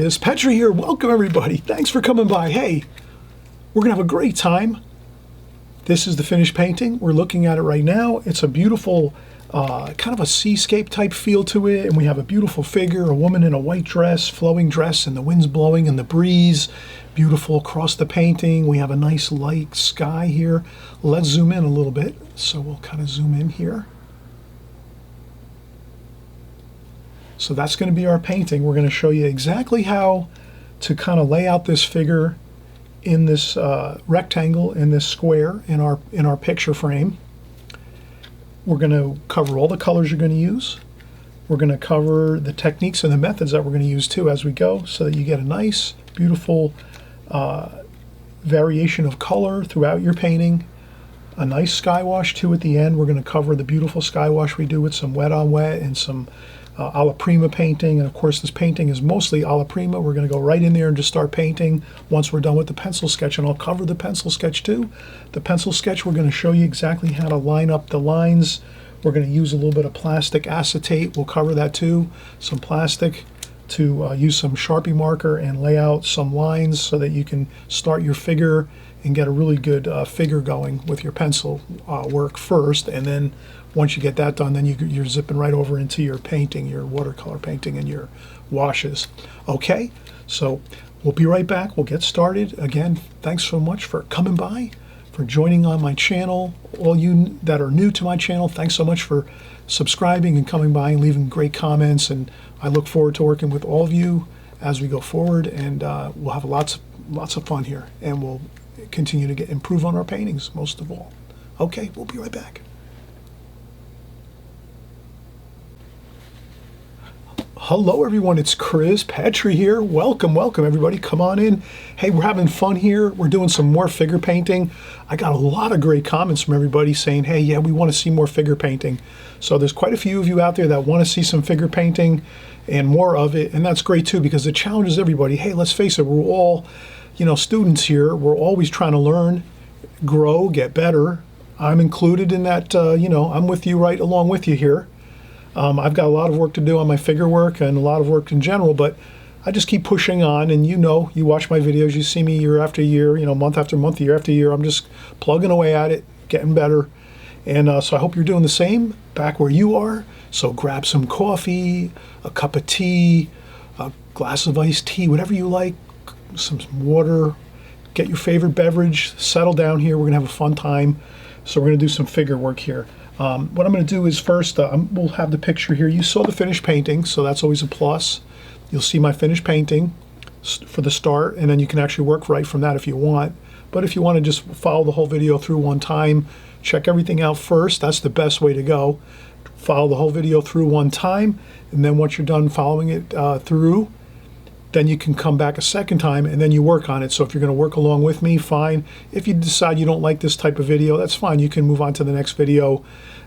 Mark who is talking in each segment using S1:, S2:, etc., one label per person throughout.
S1: Chris Petri here. Welcome everybody. Thanks for coming by. Hey, we're gonna have a great time. This is the finished painting. We're looking at it right now. It's a beautiful kind of a seascape type feel to it, and we have a beautiful figure, a woman in a white dress, flowing dress, and the wind's blowing and the breeze. Beautiful across the painting. We have a nice light sky here. Let's zoom in a little bit. So we'll kind of zoom in here. So that's going to be our painting. We're going to show you exactly how to kind of lay out this figure in this rectangle, in this square, in our picture frame. We're going to cover all the colors you're going to use. We're going to cover the techniques and the methods that we're going to use too as we go, so that you get a nice, beautiful variation of color throughout your painting. A nice sky wash too at the end. We're going to cover the beautiful sky wash we do with some wet on wet and some alla prima painting, and of course this painting is mostly alla prima. We're going to go right in there and just start painting once we're done with the pencil sketch, and I'll cover the pencil sketch too. The pencil sketch, we're going to show you exactly how to line up the lines. We're going to use a little bit of plastic acetate. We'll cover that too. Some plastic to use some Sharpie marker and lay out some lines so that you can start your figure and get a really good figure going with your pencil work first, and then once you get that done, then you're zipping right over into your painting, your watercolor painting and your washes. Okay, so we'll be right back. We'll get started. Again, thanks so much for coming by, for joining on my channel. All you that are new to my channel, thanks so much for subscribing and coming by and leaving great comments, and I look forward to working with all of you as we go forward, and we'll have lots of fun here, and we'll continue to improve on our paintings most of all. Okay, we'll be right back. Hello everyone, it's Chris Petri here. Welcome everybody, come on in. Hey, we're having fun here. We're doing some more figure painting. I got a lot of great comments from everybody saying, hey, yeah, we want to see more figure painting. So there's quite a few of you out there that want to see some figure painting and more of it, and that's great too, because it challenges everybody. Hey, let's face it, we're all, students here. We're always trying to learn, grow, get better. I'm included in that, I'm with you right along with you here. I've got a lot of work to do on my figure work and a lot of work in general, but I just keep pushing on, and you watch my videos, you see me year after year, month after month, year after year. I'm just plugging away at it, getting better. And so I hope you're doing the same back where you are. So grab some coffee, a cup of tea, a glass of iced tea, whatever you like, some water, get your favorite beverage, settle down here. We're gonna have a fun time. So we're gonna do some figure work here. What I'm going to do is first, we'll have the picture here. You saw the finished painting, so that's always a plus. You'll see my finished painting for the start, and then you can actually work right from that if you want. But if you want to just follow the whole video through one time, check everything out first. That's the best way to go. Follow the whole video through one time, and then once you're done following it through, then you can come back a second time and then you work on it. So if you're going to work along with me, fine. If you decide you don't like this type of video, that's fine. You can move on to the next video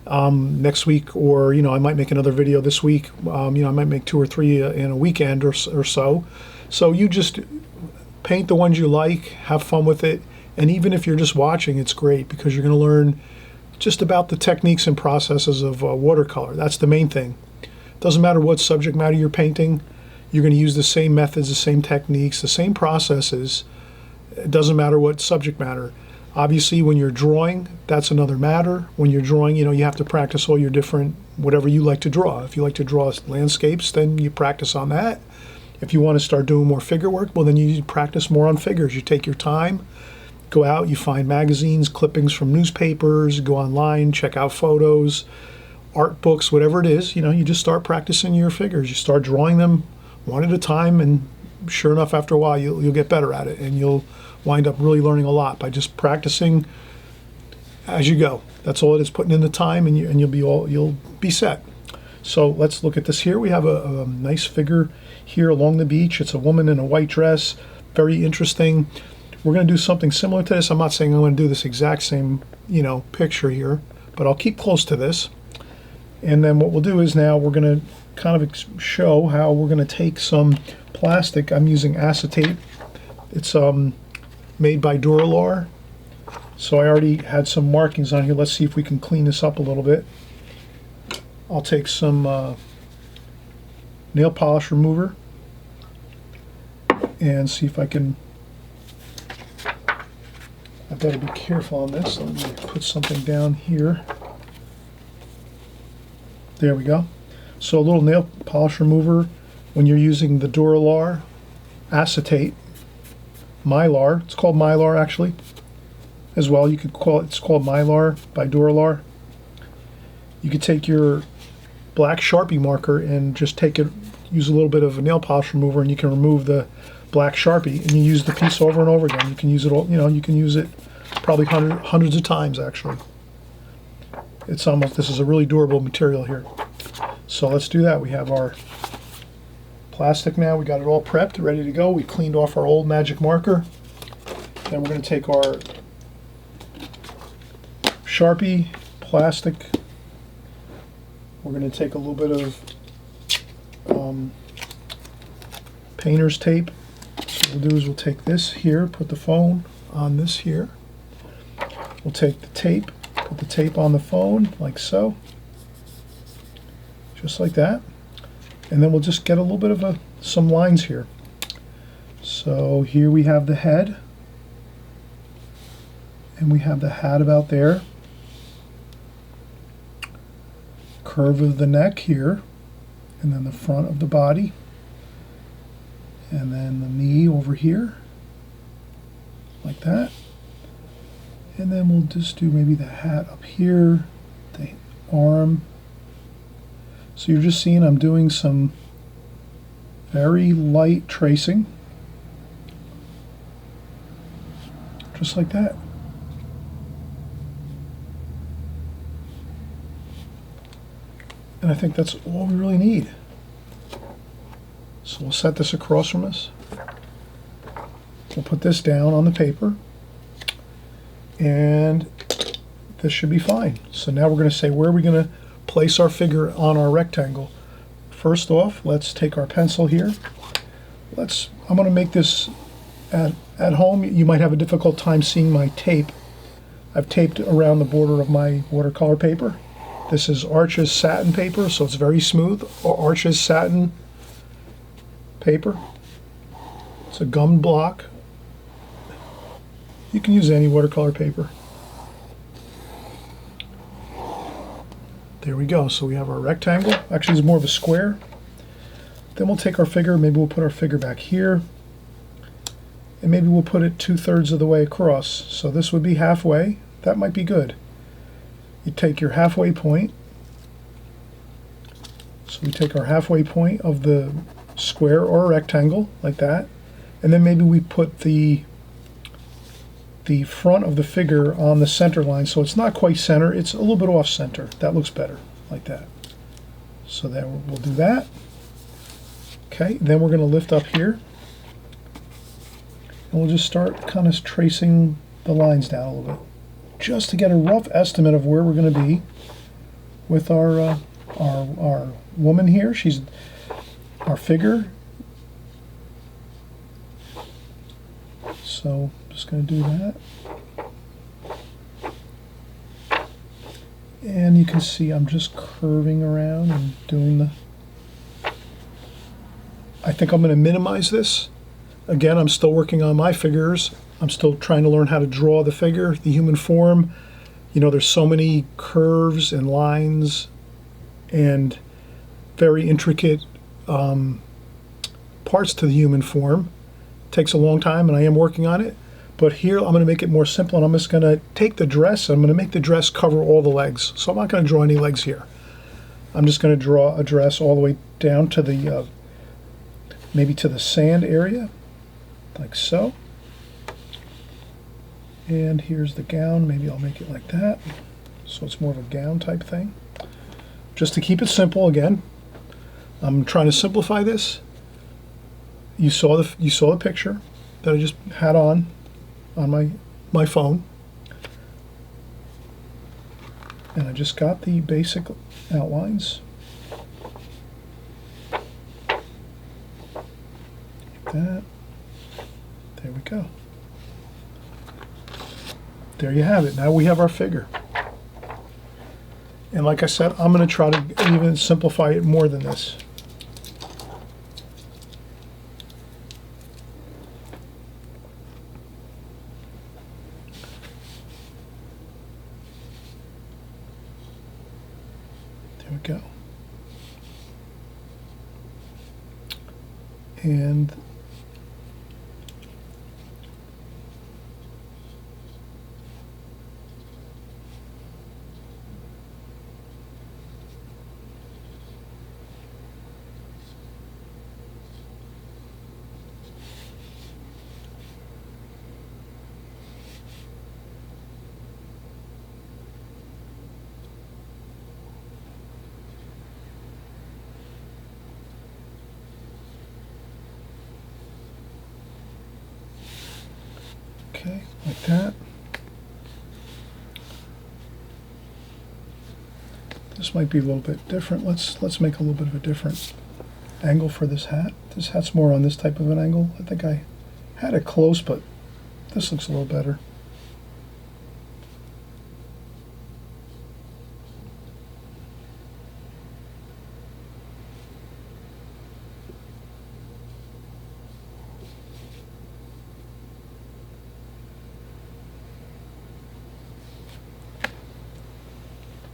S1: next week, or I might make another video this week. I might make 2 or 3 in a weekend or so. So you just paint the ones you like, have fun with it, and even if you're just watching, it's great because you're going to learn just about the techniques and processes of watercolor. That's the main thing. Doesn't matter what subject matter you're painting. You're going to use the same methods, the same techniques, the same processes. It doesn't matter what subject matter. Obviously, when you're drawing, that's another matter. When you're drawing, you have to practice all your different, whatever you like to draw. If you like to draw landscapes, then you practice on that. If you want to start doing more figure work, well, then you practice more on figures. You take your time, go out, you find magazines, clippings from newspapers, go online, check out photos, art books, whatever it is. You just start practicing your figures. You start drawing them one at a time, and sure enough, after a while, you'll get better at it, and you'll wind up really learning a lot by just practicing as you go. That's all it is, putting in the time, and you'll be set. So let's look at this here. We have a nice figure here along the beach. It's a woman in a white dress, very interesting. We're going to do something similar to this. I'm not saying I'm going to do this exact same picture here, but I'll keep close to this. And then what we'll do is now we're going to kind of show how we're going to take some plastic. I'm using acetate. It's made by Watercolor. So I already had some markings on here. Let's see if we can clean this up a little bit. I'll take some nail polish remover and see if I can. I better be careful on this. Let me put something down here. There we go. So a little nail polish remover when you're using the Duralar acetate, Mylar. It's called Mylar actually as well. You could call it, it's called Mylar by Duralar. You could take your black Sharpie marker and just take it, use a little bit of a nail polish remover, and you can remove the black Sharpie, and you use the piece over and over again. You can use it all, you know, you can use it probably hundreds of times actually. It's almost, this is a really durable material here. So let's do that. We have our plastic now. We got it all prepped, ready to go. We cleaned off our old magic marker. Then we're going to take our Sharpie plastic. We're going to take a little bit of painter's tape. So what we'll do is we'll take this here, put the phone on this here. We'll take the tape, put the tape on the phone like so, just like that, and then we'll just get a little bit of some lines here. So here we have the head, and we have the hat about there, curve of the neck here, and then the front of the body, and then the knee over here like that. And then we'll just do maybe the hat up here, the arm. So you're just seeing I'm doing some very light tracing, just like that. And I think that's all we really need. So we'll set this across from us. We'll put this down on the paper, and this should be fine. So now we're going to say, where are we going to place our figure on our rectangle? First off, let's take our pencil here. I'm going to make this at home. You might have a difficult time seeing my tape. I've taped around the border of my watercolor paper. This is Arches satin paper, so it's very smooth. Arches satin paper. It's a gummed block. You can use any watercolor paper. There we go. So we have our rectangle. Actually, it's more of a square. Then we'll take our figure. Maybe we'll put our figure back here. And maybe we'll put it 2/3 of the way across. So this would be halfway. That might be good. You take your halfway point. So we take our halfway point of the square or rectangle, like that. And then maybe we put the front of the figure on the center line, so it's not quite center, it's a little bit off center. That looks better, like that. So then we'll do that. Okay, then we're going to lift up here, and we'll just start kind of tracing the lines down a little bit, just to get a rough estimate of where we're going to be with our woman here. She's our figure. So just going to do that. And you can see I'm just curving around and doing the... I think I'm going to minimize this. Again, I'm still working on my figures. I'm still trying to learn how to draw the figure, the human form. You know, there's so many curves and lines and very intricate parts to the human form. It takes a long time, and I am working on it. But here I'm going to make it more simple, and I'm just going to take the dress, and I'm going to make the dress cover all the legs. So I'm not going to draw any legs here. I'm just going to draw a dress all the way down to the, maybe to the sand area, like so. And here's the gown. Maybe I'll make it like that. So it's more of a gown type thing. Just to keep it simple again. I'm trying to simplify this. You saw the picture that I just had on my phone. And I just got the basic outlines. Like that. There we go. There you have it. Now we have our figure. And like I said, I'm going to try to even simplify it more than this. And okay, like that. This might be a little bit different. Let's make a little bit of a different angle for this hat. This hat's more on this type of an angle. I think I had it close, but this looks a little better.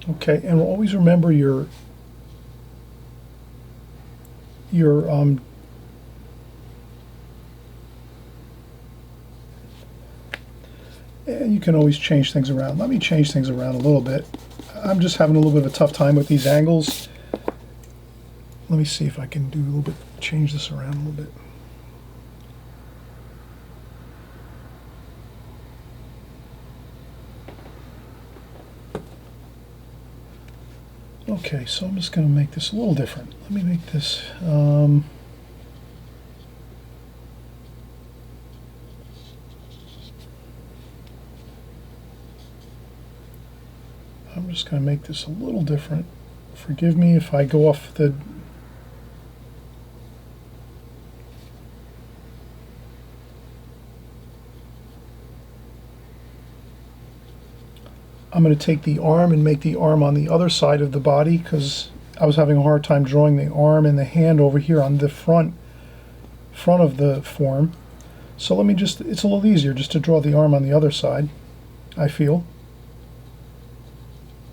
S1: Okay, and always remember your and you can always change things around. Let me change things around a little bit. I'm just having a little bit of a tough time with these angles. Let me see if I can do a little bit, change this around a little bit. Okay, so I'm just going to make this a little different. Let me make this, I'm just going to make this a little different. Forgive me if I go off the I'm going to take the arm and make the arm on the other side of the body because I was having a hard time drawing the arm and the hand over here on the front of the form. So let me just, it's a little easier just to draw the arm on the other side, I feel.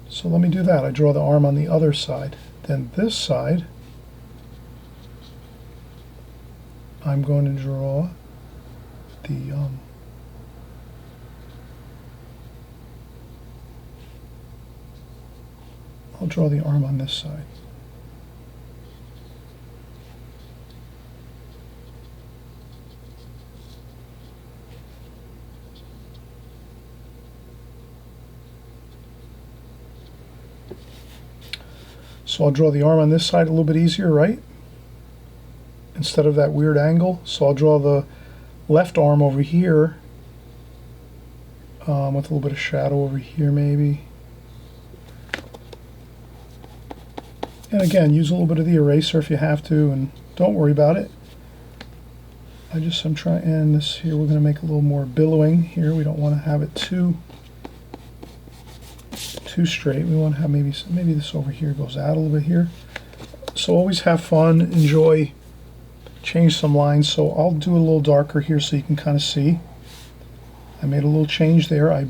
S1: So let me do that. I draw the arm on the other side. Then this side, I'm going to draw the I'll draw the arm on this side. So I'll draw the arm on this side a little bit easier, right? Instead of that weird angle. So I'll draw the left arm over here with a little bit of shadow over here maybe. And again, use a little bit of the eraser if you have to, and don't worry about it. I'm trying, and this here we're going to make a little more billowing here. We don't want to have it too straight. We want to have maybe this over here goes out a little bit here. So always have fun, enjoy, change some lines. So I'll do a little darker here so you can kind of see. I made a little change there. I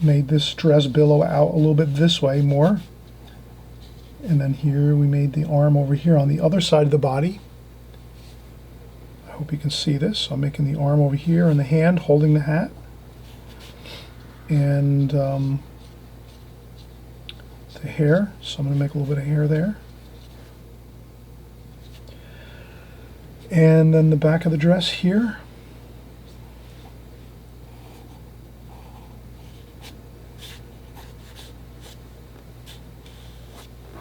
S1: made this dress billow out a little bit this way more. And then here we made the arm over here on the other side of the body. I hope you can see this. So I'm making the arm over here and the hand holding the hat. And the hair. So I'm going to make a little bit of hair there. And then the back of the dress here.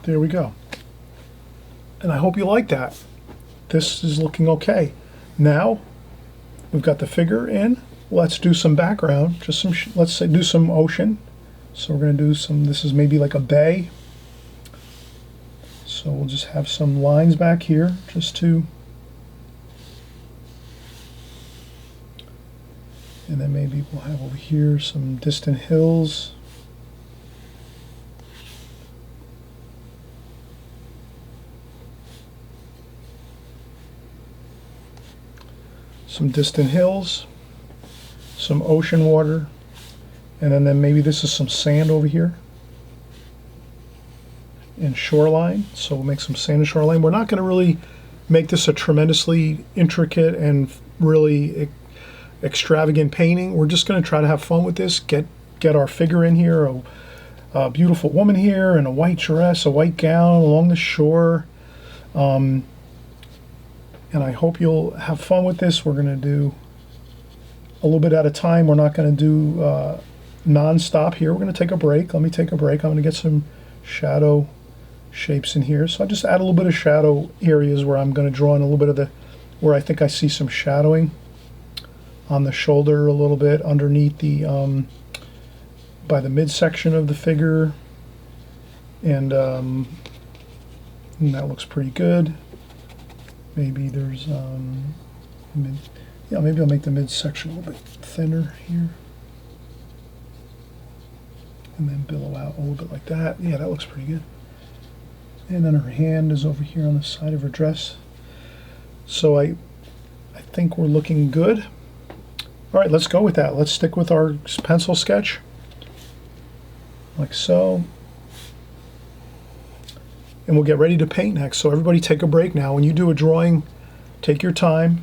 S1: There we go. And I hope you like that. This is looking okay. Now we've got the figure in. Let's do some background. Just some, let's say, do some ocean. So we're going to do some, this is maybe like a bay. So we'll just have some lines back here just to, and then maybe we'll have over here some distant hills. Some distant hills, some ocean water, and then maybe this is some sand over here and shoreline. So we'll make some sand and shoreline. We're not going to really make this a tremendously intricate and really extravagant painting. We're just going to try to have fun with this, get our figure in here, a beautiful woman here in a white dress, a white gown along the shore. And I hope you'll have fun with this. We're going to do a little bit at a time. We're not going to do non-stop here. We're going to take a break. Let me take a break. I'm going to get some shadow shapes in here. So I just add a little bit of shadow areas where I'm going to draw in a little bit of where I think I see some shadowing on the shoulder, a little bit underneath the by the midsection of the figure, and that looks pretty good. Maybe there's maybe I'll make the midsection a little bit thinner here, and then billow out a little bit like that. Yeah, that looks pretty good. And then her hand is over here on the side of her dress. So I think we're looking good. All right, let's go with that. Let's stick with our pencil sketch, like so. And we'll get ready to paint next. So everybody take a break now. When you do a drawing, take your time.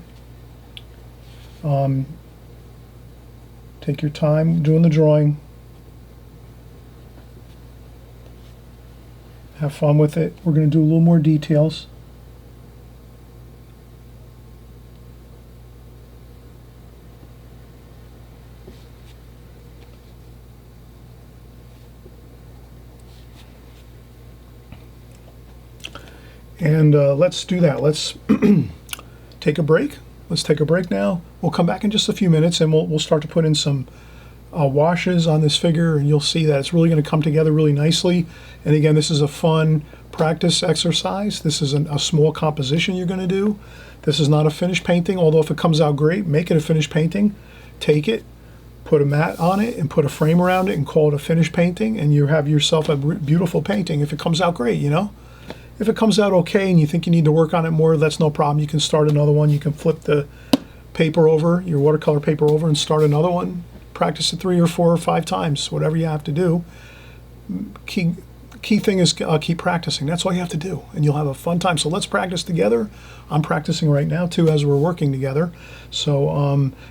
S1: Take your time doing the drawing. Have fun with it. We're going to do a little more details. And let's do that. Let's take a break. Let's take a break now. We'll come back in just a few minutes, and we'll start to put in some washes on this figure, and you'll see that it's really going to come together really nicely. And again, this is a fun practice exercise. This is a small composition you're going to do. This is not a finished painting, although if it comes out great, make it a finished painting. Take it, put a mat on it, and put a frame around it, and call it a finished painting, and you have yourself a beautiful painting if it comes out great, you know? If it comes out okay and you think you need to work on it more, that's no problem. You can start another one. You can flip the paper over, your watercolor paper over, and start another one. Practice it 3 or 4 or 5 times, whatever you have to do. Key thing is keep practicing. That's all you have to do, and you'll have a fun time. So let's practice together. I'm practicing right now too as we're working together. So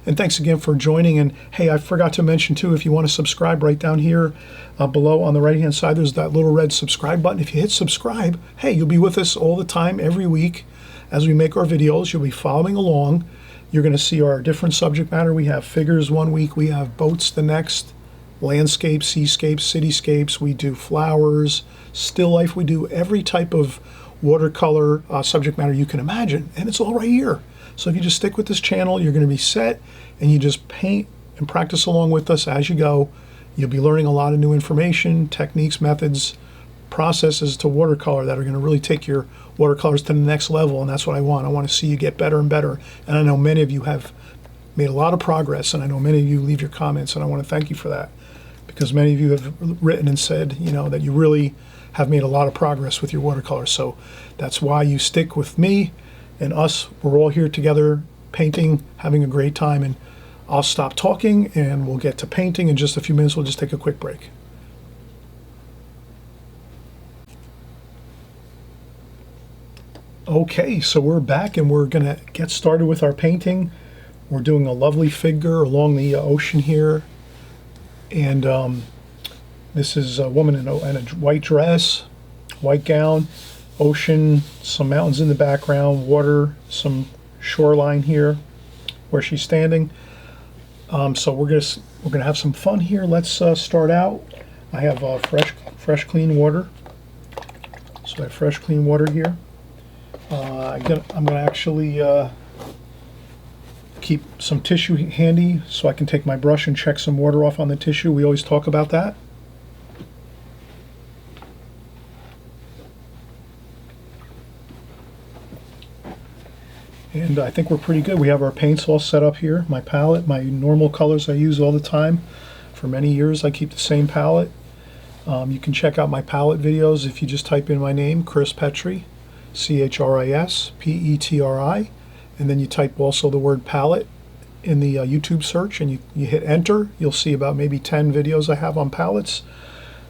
S1: and thanks again for joining. And hey, I forgot to mention too, if you want to subscribe, right down here below on the right hand side, there's that little red subscribe button. If you hit subscribe, hey, you'll be with us all the time every week as we make our videos. You'll be following along. You're going to see our different subject matter. We have figures one week, we have boats the next, landscapes, seascapes, cityscapes, we do flowers, still life, we do every type of watercolor subject matter you can imagine, and it's all right here. So if you just stick with this channel, you're going to be set, and you just paint and practice along with us as you go. You'll be learning a lot of new information, techniques, methods, processes to watercolor that are going to really take your watercolors to the next level, and that's what I want. I want to see you get better and better, and I know many of you have made a lot of progress, and I know many of you leave your comments, and I want to thank you for that, because many of you have written and said, you know, that you really have made a lot of progress with your watercolors. So that's why you stick with me and us. We're all here together painting, having a great time, and I'll stop talking and we'll get to painting in just a few minutes. We'll just take a quick break. Okay, so we're back and we're gonna get started with our painting. We're doing a lovely figure along the ocean here, and this is a woman in a white dress, white gown, ocean, some mountains in the background, water, some shoreline here where she's standing. So we're gonna have some fun here. Let's start out. I have fresh clean water. So I have fresh clean water here. I'm gonna actually keep some tissue handy so I can take my brush and check some water off on the tissue. We always talk about that. And I think we're pretty good. We have our paints all set up here. My palette, my normal colors I use all the time. For many years I keep the same palette. You can check out my palette videos if you just type in my name, Chris Petri, CHRISPETRI, and then you type also the word palette in the YouTube search, and you hit enter. You'll see about maybe 10 videos I have on palettes.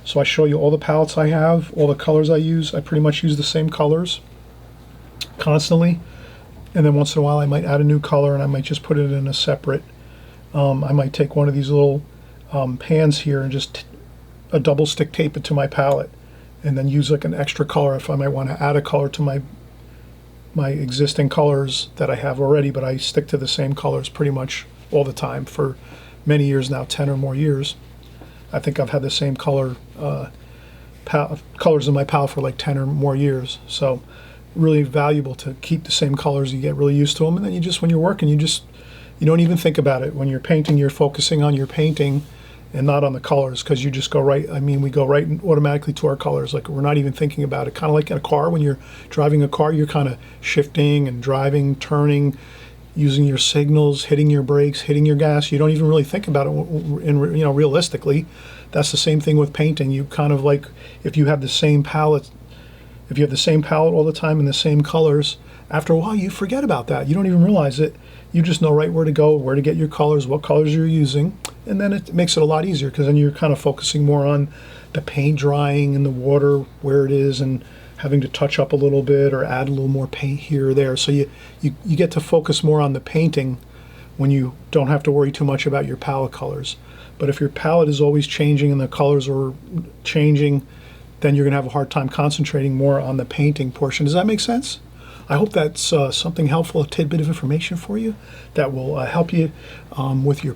S1: So I show you all the palettes I have, all the colors I use. I pretty much use the same colors constantly. And then once in a while I might add a new color, and I might just put it in a separate, I might take one of these little pans here and just a double stick tape it to my palette, and then use like an extra color if I might want to add a color to my existing colors that I have already, but I stick to the same colors pretty much all the time for many years now, 10 or more years. I think I've had the same colors in my palette for like 10 or more years. So really valuable to keep the same colors. You get really used to them, and then you just, when you're working, you don't even think about it. When you're painting, you're focusing on your painting and not on the colors, because you just go right, we go right automatically to our colors. Like, we're not even thinking about it. Kind of like in a car, when you're driving a car, you're kind of shifting and driving, turning, using your signals, hitting your brakes, hitting your gas. You don't even really think about it realistically. That's the same thing with painting. You kind of like, if you have the same palette all the time and the same colors, after a while you forget about that. You don't even realize it. You just know right where to go, where to get your colors, what colors you're using, and then it makes it a lot easier, because then you're kind of focusing more on the paint drying and the water where it is, and having to touch up a little bit or add a little more paint here or there. So you get to focus more on the painting when you don't have to worry too much about your palette colors. But if your palette is always changing and the colors are changing, then you're going to have a hard time concentrating more on the painting portion. Does that make sense? I hope that's something helpful, a tidbit of information for you that will help you with your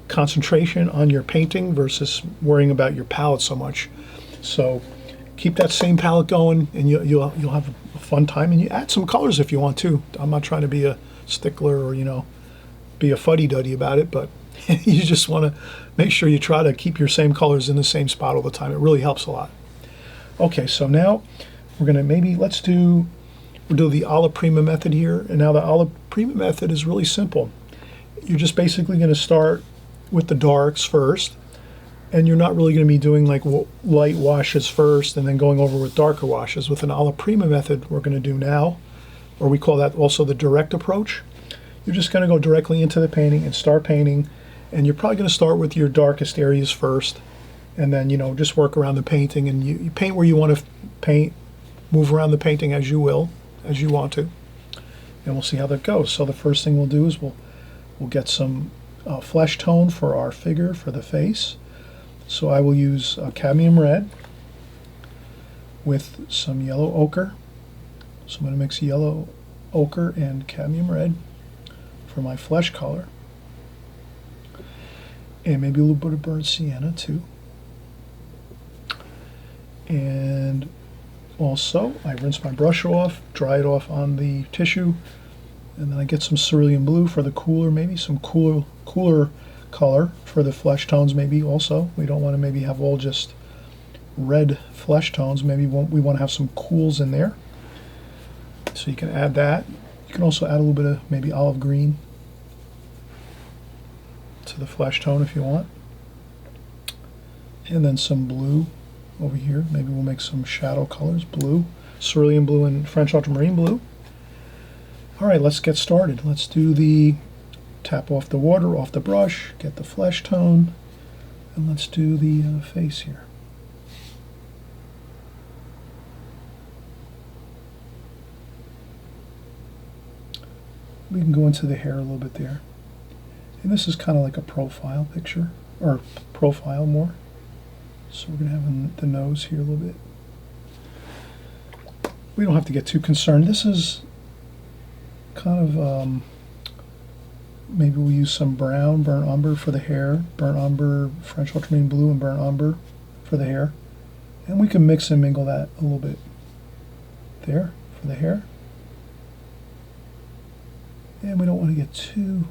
S1: concentration on your painting versus worrying about your palette so much. So keep that same palette going, and you'll have a fun time. And you add some colors if you want to. I'm not trying to be a stickler or be a fuddy-duddy about it, but you just want to make sure you try to keep your same colors in the same spot all the time. It really helps a lot. Okay, so now we're gonna we'll do the alla prima method here. And now the alla prima method is really simple. You're just basically gonna start with the darks first, and you're not really gonna be doing like light washes first and then going over with darker washes. With an alla prima method we're gonna do now, or we call that also the direct approach. You're just gonna go directly into the painting and start painting, and you're probably gonna start with your darkest areas first, and then just work around the painting, and you paint where you want to paint, move around the painting as you want to, and we'll see how that goes. So the first thing we'll do is we'll get some flesh tone for our figure, for the face. So I will use cadmium red with some yellow ochre. So I'm going to mix yellow ochre and cadmium red for my flesh color, and maybe a little bit of burnt sienna too. And also I rinse my brush off, dry it off on the tissue, and then I get some cerulean blue for the cooler, maybe some cooler color for the flesh tones. Maybe also we don't want to maybe have all just red flesh tones. Maybe we want to have some cools in there, so you can add that. You can also add a little bit of maybe olive green to the flesh tone if you want, and then some blue over here. Maybe we'll make some shadow colors, blue, cerulean blue and French ultramarine blue. All right, let's get started. Let's do the tap off the water off the brush, get the flesh tone, and let's do the face here. We can go into the hair a little bit there. And this is kind of like a profile picture, or profile more. So we're going to have the nose here a little bit. We don't have to get too concerned. This is kind of, maybe we'll use some brown, burnt umber for the hair, burnt umber, French ultramarine blue, and burnt umber for the hair. And we can mix and mingle that a little bit there for the hair. And we don't want to get too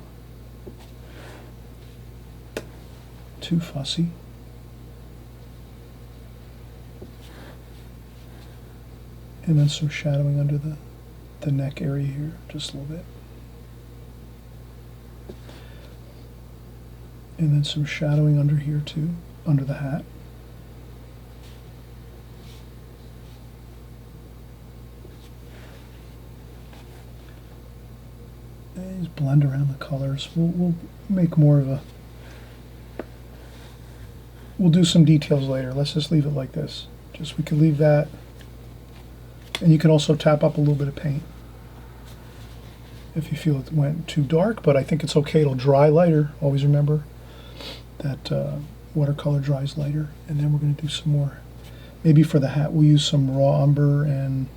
S1: fussy. And then some shadowing under the neck area here, just a little bit. And then some shadowing under here too, under the hat. And just blend around the colors. We'll make more of a... We'll do some details later. Let's just leave it like this. Just, we could leave that. And you can also tap up a little bit of paint. if you feel it went too dark, but I think it's okay. It'll dry lighter. Always remember that watercolor dries lighter. And then we're going to do some more. Maybe for the hat we'll use some raw umber and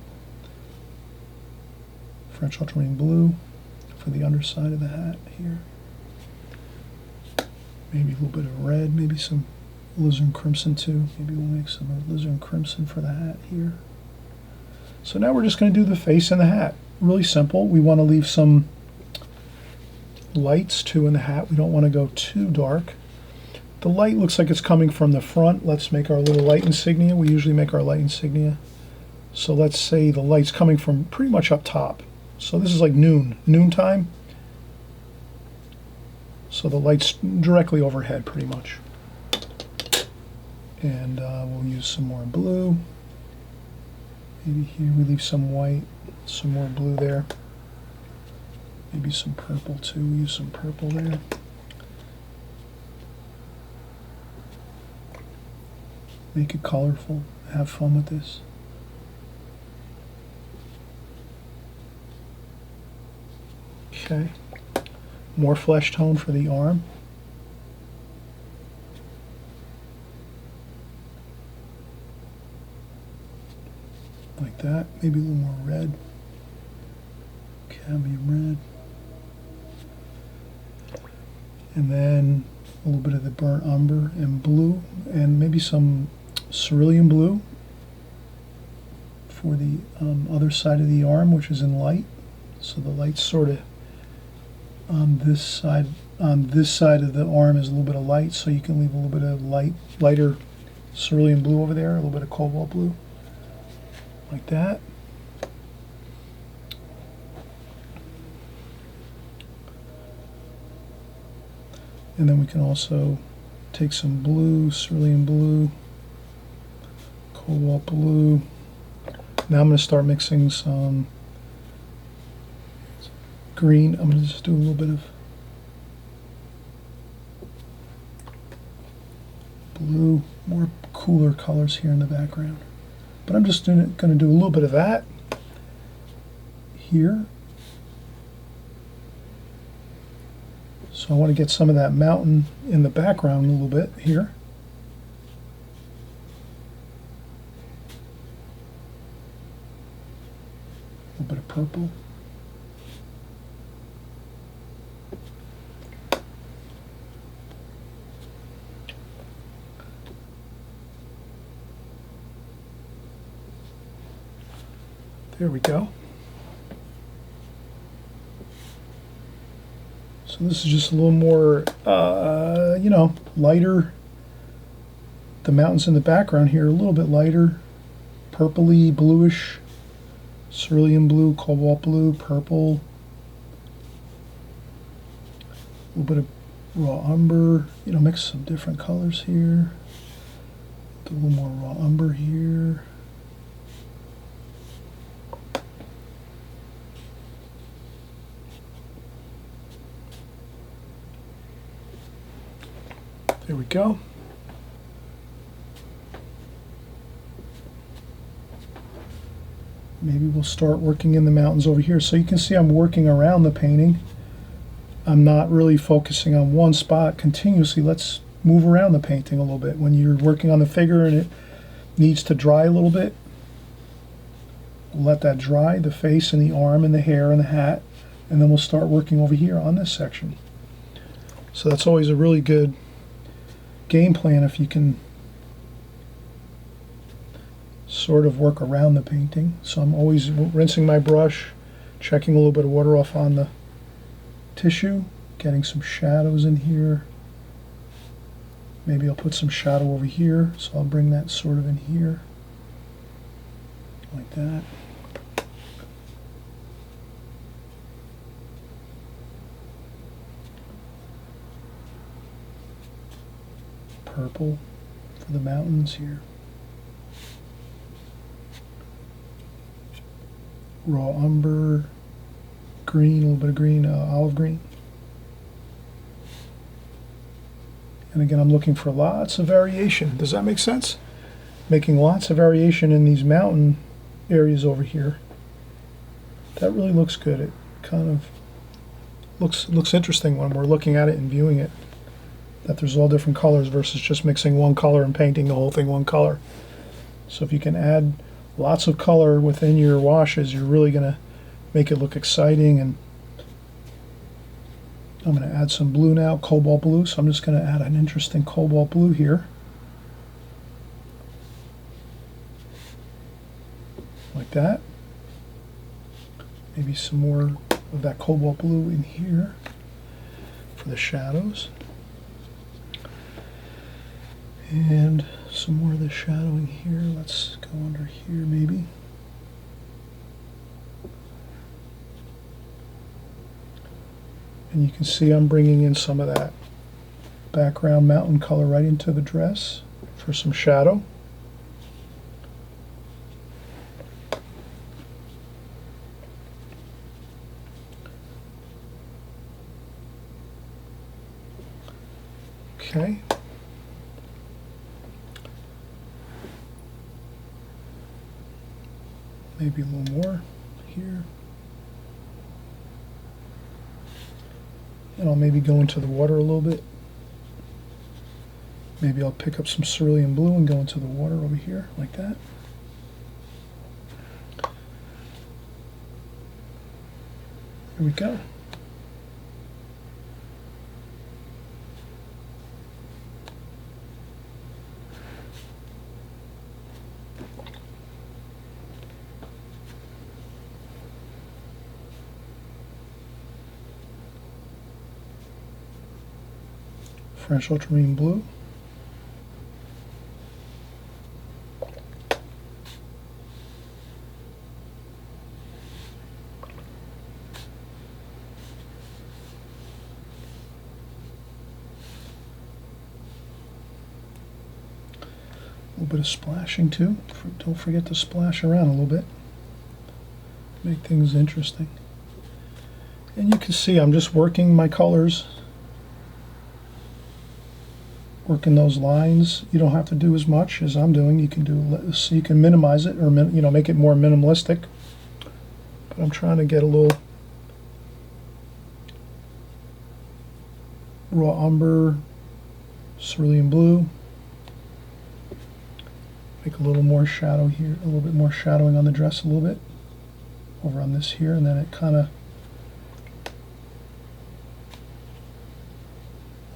S1: French ultramarine blue for the underside of the hat here. Maybe a little bit of red, maybe some alizarin crimson too. Maybe we'll make some alizarin crimson for the hat here. So now we're just going to do the face and the hat. Really simple. We want to leave some lights too in the hat. We don't want to go too dark. The light looks like it's coming from the front. Let's make our little light insignia. We usually make our light insignia. So let's say the light's coming from pretty much up top. So this is like noontime. So the light's directly overhead pretty much. And we'll use some more blue. Maybe here we leave some white, some more blue there. Maybe some purple too. We use some purple there. Make it colorful. Have fun with this. Okay. More flesh tone for the arm. Like that. Maybe a little more red. Cadmium red. And then a little bit of the burnt umber and blue, and maybe some cerulean blue for the other side of the arm, which is in light. So the light's sort of on this side. On this side of the arm is a little bit of light, so you can leave a little bit of lighter cerulean blue over there, a little bit of cobalt blue, like that. And then we can also take some blue, cerulean blue, cobalt blue. Now I'm going to start mixing some green. I'm going to just do a little bit of blue, more cooler colors here in the background. But I'm just going to do a little bit of that here. So I want to get some of that mountain in the background a little bit here. A little bit of purple. There we go. So this is just a little more, you know, lighter. The mountains in the background here are a little bit lighter, purpley, bluish, cerulean blue, cobalt blue, purple. A little bit of raw umber, you know, mix some different colors here. Do a little more raw umber here. There we go. Maybe we'll start working in the mountains over here. So you can see I'm working around the painting. I'm not really focusing on one spot continuously. Let's move around the painting a little bit. When you're working on the figure and it needs to dry a little bit, let that dry, the face and the arm and the hair and the hat, and then we'll start working over here on this section. So that's always a really good game plan if you can sort of work around the painting. So I'm always rinsing my brush, checking a little bit of water off on the tissue, getting some shadows in here. Maybe I'll put some shadow over here, so I'll bring that sort of in here, like that. Purple for the mountains here. Raw umber, green, a little bit of green, olive green. And again, I'm looking for lots of variation. Does that make sense? Making lots of variation in these mountain areas over here. That really looks good. It kind of looks interesting when we're looking at it and viewing it, that there's all different colors versus just mixing one color and painting the whole thing one color. So if you can add lots of color within your washes, you're really going to make it look exciting. And I'm going to add some blue now, cobalt blue. So I'm just going to add an interesting cobalt blue here. Like that. Maybe some more of that cobalt blue in here for the shadows. And some more of the shadowing here. Let's go under here maybe. And you can see I'm bringing in some of that background mountain color right into the dress for some shadow. Okay. Maybe a little more here. And I'll maybe go into the water a little bit. Maybe I'll pick up some cerulean blue and go into the water over here, like that. Here we go. French ultramarine blue. A little bit of splashing too. Don't forget to splash around a little bit. Make things interesting. And you can see I'm just working my colors, working those lines. You don't have to do as much as I'm doing. You can do, so you can minimize it, or make it more minimalistic. But I'm trying to get a little raw umber, cerulean blue. Make a little more shadow here, a little bit more shadowing on the dress a little bit over on this here, and then it kind of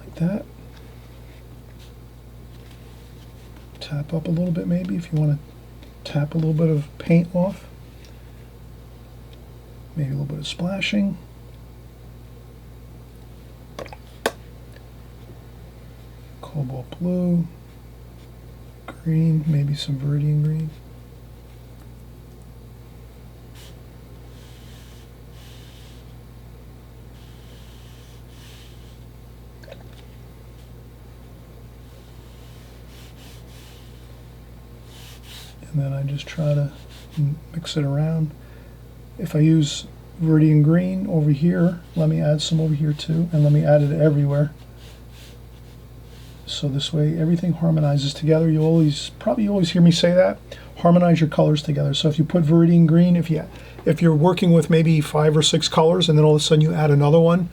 S1: like that. Tap up a little bit maybe if you want to tap a little bit of paint off. Maybe a little bit of splashing. Cobalt blue. Green, maybe some viridian green. And then I just try to mix it around. If I use viridian green over here, let me add some over here too, and let me add it everywhere. So this way everything harmonizes together. You probably always hear me say that. Harmonize your colors together. So if you put viridian green, if you're working with maybe 5 or 6 colors and then all of a sudden you add another one,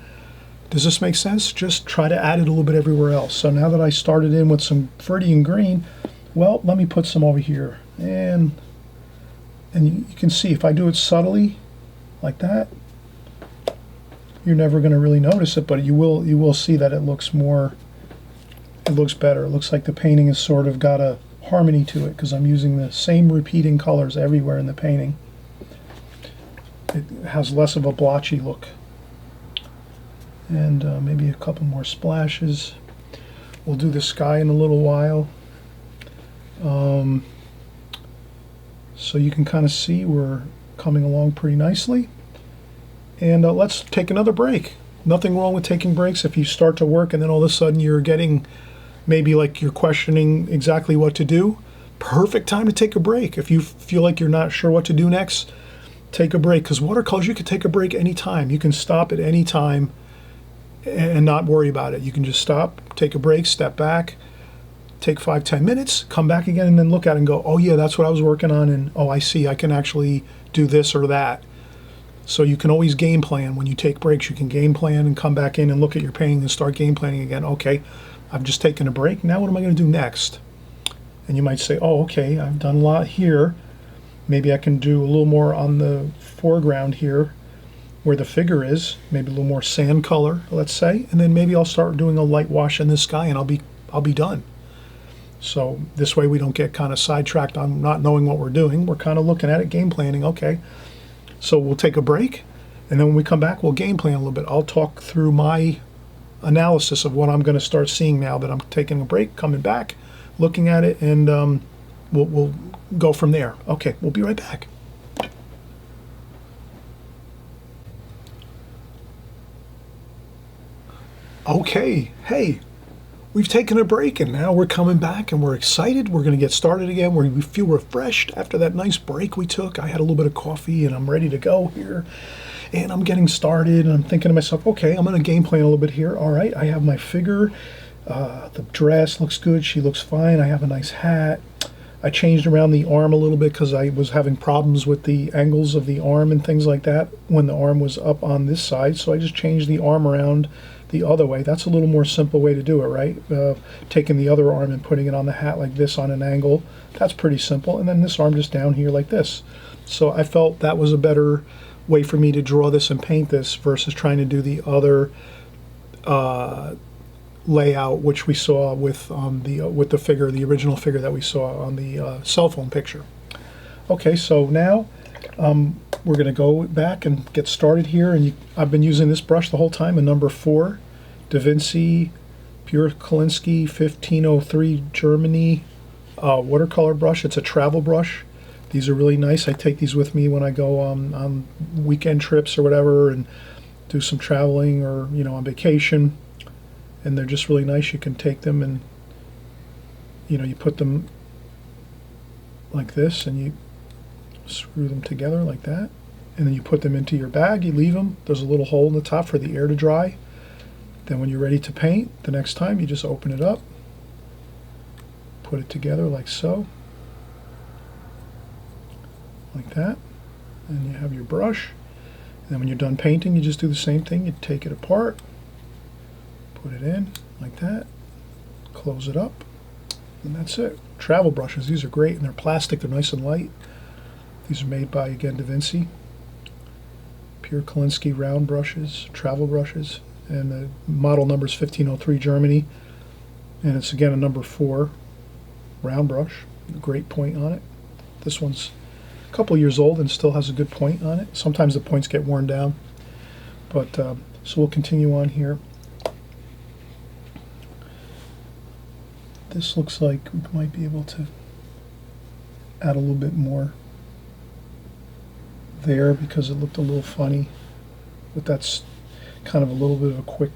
S1: does this make sense? Just try to add it a little bit everywhere else. So now that I started in with some viridian green, well, let me put some over here. And you can see if I do it subtly like that, you're never going to really notice it, but you will see that it looks more. It looks better. It looks like the painting has sort of got a harmony to it because I'm using the same repeating colors everywhere in the painting. It has less of a blotchy look. And maybe a couple more splashes. We'll do the sky in a little while. So you can kind of see we're coming along pretty nicely. And let's take another break. Nothing wrong with taking breaks. If you start to work and then all of a sudden you're getting, maybe like you're questioning exactly what to do, perfect time to take a break. If you feel like you're not sure what to do next, take a break. Because watercolors, you can take a break anytime. You can stop at any time and not worry about it. You can just stop, take a break, step back, take 5-10 minutes, come back again, and then look at it and go, oh yeah, that's what I was working on, and oh, I see, I can actually do this or that. So you can always game plan. When you take breaks, you can game plan and come back in and look at your painting and start game planning again. Okay, I've just taken a break. Now what am I going to do next? And you might say, oh, okay, I've done a lot here. Maybe I can do a little more on the foreground here where the figure is, maybe a little more sand color, let's say, and then maybe I'll start doing a light wash in the sky and I'll be done. So this way we don't get kind of sidetracked on not knowing what we're doing. We're kind of looking at it, game planning. Okay, so we'll take a break, and then when we come back, we'll game plan a little bit. I'll talk through my analysis of what I'm going to start seeing now that I'm taking a break, coming back, looking at it, and we'll go from there. Okay, we'll be right back. Okay, hey, we've taken a break and now we're coming back and we're excited. We're going to get started again. We feel refreshed after that nice break we took. I had a little bit of coffee and I'm ready to go here. And I'm getting started and I'm thinking to myself, okay, I'm going to game plan a little bit here. All right, I have my figure. The dress looks good. She looks fine. I have a nice hat. I changed around the arm a little bit because I was having problems with the angles of the arm and things like that when the arm was up on this side. So I just changed the arm around the other way. That's a little more simple way to do it, right? Taking the other arm and putting it on the hat like this on an angle. That's pretty simple. And then this arm just down here like this. So I felt that was a better way for me to draw this and paint this versus trying to do the other layout which we saw with the figure, the original figure that we saw on the cell phone picture. Okay, so now we're going to go back and get started here, and I've been using this brush the whole time, a number 4 Da Vinci Pure Kolinsky 1503 Germany watercolor brush. It's a travel brush. These are really nice. I take these with me when I go on weekend trips or whatever and do some traveling or on vacation. And they're just really nice. You can take them and you put them like this and you screw them together like that, and then you put them into your bag. You leave them. There's a little hole in the top for the air to dry. Then when you're ready to paint the next time, you just open it up, put it together like so, like that, and you have your brush. And then when you're done painting, you just do the same thing. You take it apart, put it in like that, close it up, and that's it. Travel brushes, these are great, and they're plastic, they're nice and light. These are made by, again, Da Vinci. Pure Kolinsky round brushes, travel brushes, and the model number is 1503 Germany, and it's again a number 4 round brush, great point on it. This one's a couple years old and still has a good point on it. Sometimes the points get worn down, but so we'll continue on here. This looks like we might be able to add a little bit more there because it looked a little funny, but that's kind of a little bit of a quick,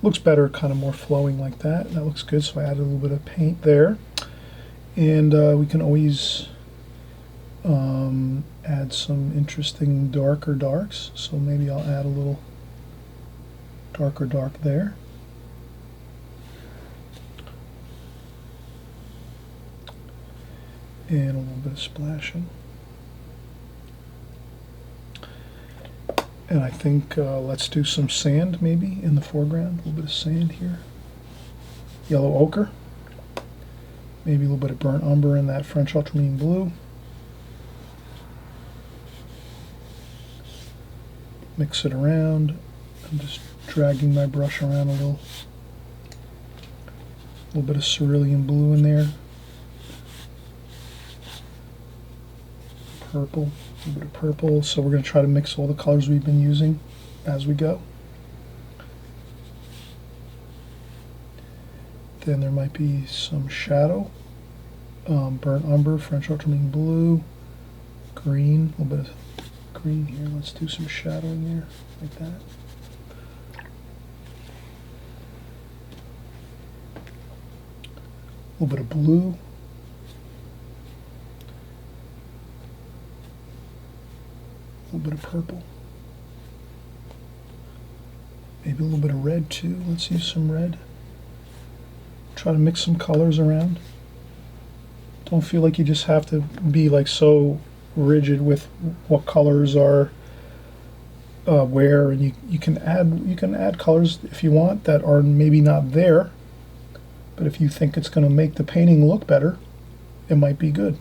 S1: looks better kind of more flowing like that. That looks good, so I added a little bit of paint there. And we can always add some interesting darker darks, so maybe I'll add a little darker dark there. And a little bit of splashing. And I think let's do some sand maybe in the foreground, a little bit of sand here. Yellow ochre. Maybe a little bit of burnt umber in that French ultramarine blue. Mix it around. I'm just dragging my brush around a little bit of cerulean blue in there. Purple, a little bit of purple. So we're going to try to mix all the colors we've been using as we go. Then there might be some shadow, burnt umber, French ultramarine blue, green, a little bit of green here. Let's do some shadowing here, like that. A little bit of blue. A little bit of purple. Maybe a little bit of red too. Let's use some red. Try to mix some colors around. Don't feel like you just have to be like so rigid with what colors are wear, and you can add colors if you want that are maybe not there, but if you think it's going to make the painting look better, it might be good.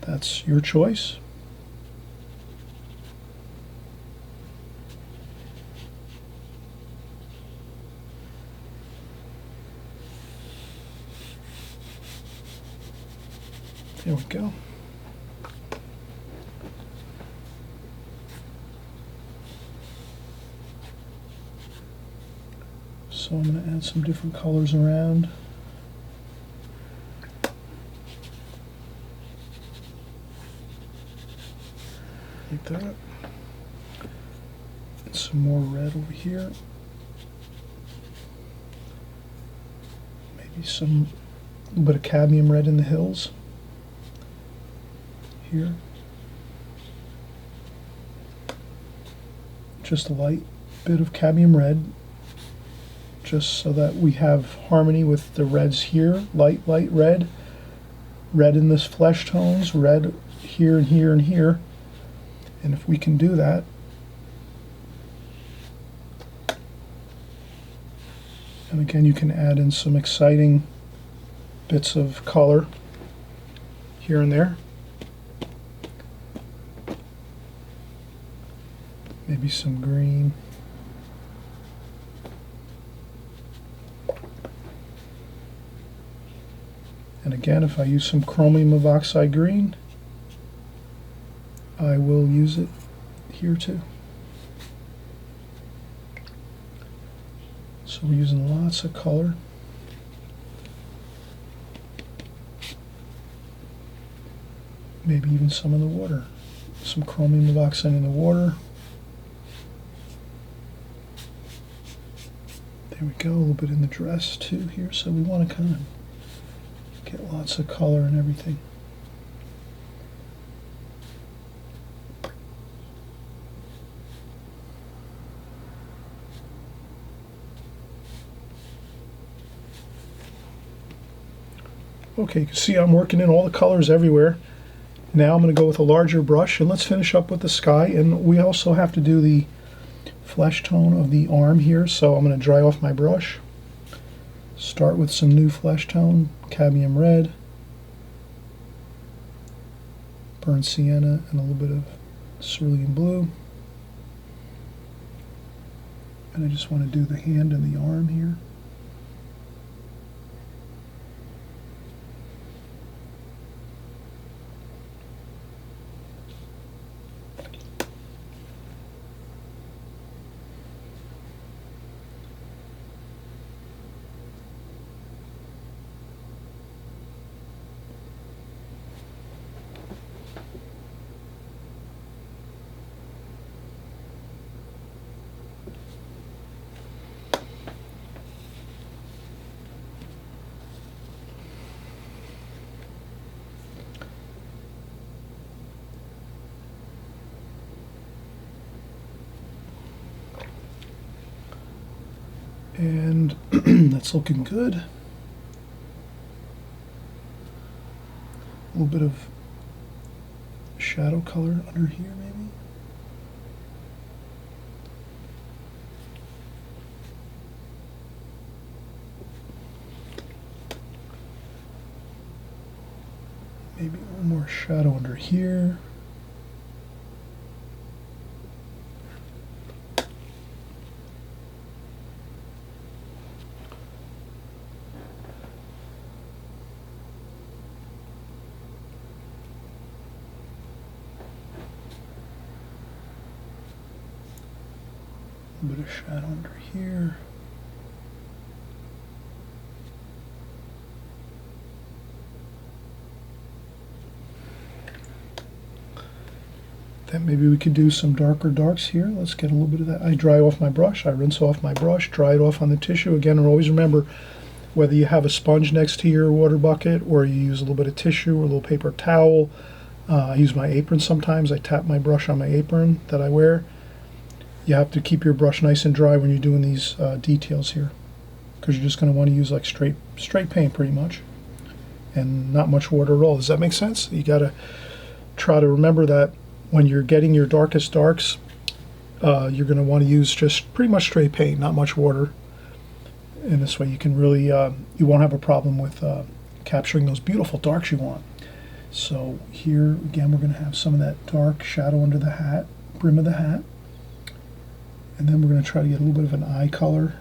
S1: That's your choice. There we go. So I'm going to add some different colors around. Like that. And some more red over here. Maybe some little bit of cadmium red in the hills. Here. Just a light bit of cadmium red, just so that we have harmony with the reds here. Light red, red in this flesh tones, red here and here and here. And if we can do that, and again you can add in some exciting bits of color here and there. Maybe some green. And again, if I use some chromium of oxide green, I will use it here too. So we're using lots of color. Maybe even some in the water. Some chromium of oxide in the water. There we go, a little bit in the dress too here, so we want to kind of get lots of color and everything. Okay, you can see I'm working in all the colors everywhere. Now I'm going to go with a larger brush, and let's finish up with the sky. And we also have to do the flesh tone of the arm here, so I'm going to dry off my brush. Start with some new flesh tone, cadmium red, burnt sienna, and a little bit of cerulean blue. And I just want to do the hand and the arm here. And that's looking good. A little bit of shadow color under here, maybe. Maybe a little more shadow under here. A bit of shadow under here. Then maybe we could do some darker darks here. Let's get a little bit of that. I dry off my brush, I rinse off my brush, dry it off on the tissue. Again, and always remember, whether you have a sponge next to your water bucket or you use a little bit of tissue or a little paper towel. I use my apron sometimes. I tap my brush on my apron that I wear. You have to keep your brush nice and dry when you're doing these details here, because you're just going to want to use like straight paint pretty much, and not much water at all. Does that make sense? You got to try to remember that when you're getting your darkest darks, you're going to want to use just pretty much straight paint, not much water. And this way you can really, you won't have a problem with capturing those beautiful darks you want. So here, again, we're going to have some of that dark shadow under the hat, brim of the hat. And then we're going to try to get a little bit of an eye color,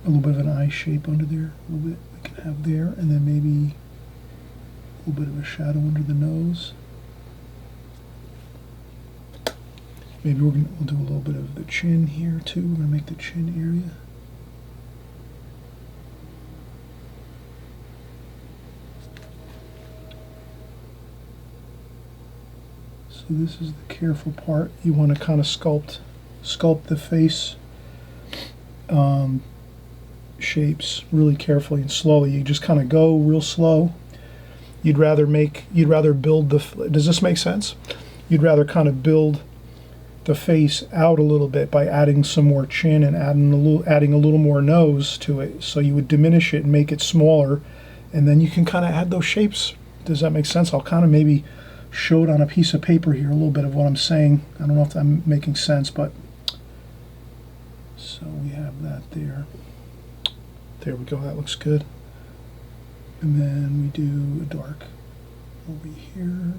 S1: a little bit of an eye shape under there, a little bit we can have there, and then maybe a little bit of a shadow under the nose. Maybe we'll do a little bit of the chin here too. We're going to make the chin area. So this is the careful part. You want to kind of sculpt the face shapes really carefully and slowly. You just kind of go real slow. You'd rather build the, does this make sense? You'd rather kind of build the face out a little bit by adding some more chin and adding a little more nose to it. So you would diminish it and make it smaller, and then you can kind of add those shapes. Does that make sense? I'll kind of maybe show it on a piece of paper here, a little bit of what I'm saying. I don't know if I'm making sense, but so we have that there. There we go, that looks good. And then we do a dark over here.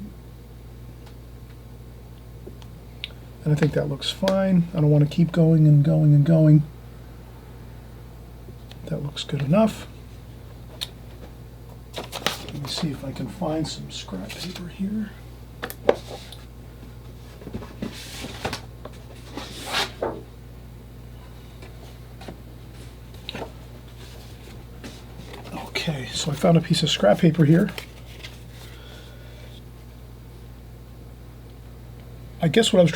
S1: And I think that looks fine. I don't want to keep going and going and going. That looks good enough. Let me see if I can find some scrap paper here. Okay, so I found a piece of scrap paper here. I guess what I was